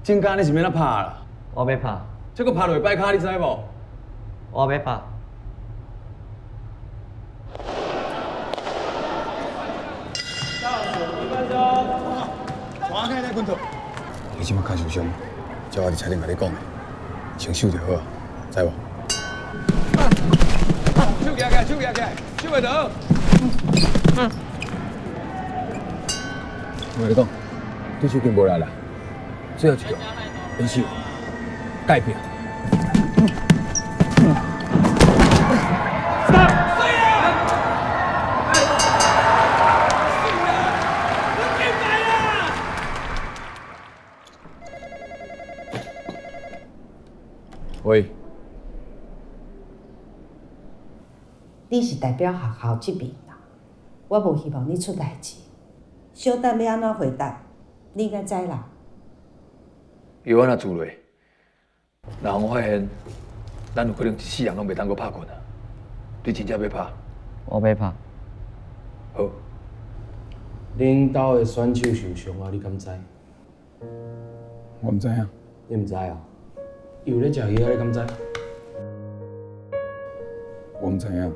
真干你是免哪拍啦？我要拍，这个拍落摆卡，你知无？我要拍。花开来滚头。你即马脚受伤，照我伫车顶甲你讲的，先守就好，知无？手举起来，手举起来，手袂倒。我跟你讲，对手已经无力啦，最后一个，演戏，改变。喂，你是代表学校这边啦，我无希望你出代志。小等要安怎回答，你应该知啦。药安那注落，若互发现，咱有可能一世人拢袂当阁拍拳啊！你真正要拍？我要拍。好。恁兜的选手受伤啊，你敢知？我唔知影。你唔知啊？伊有咧食药，你敢知？我唔知影。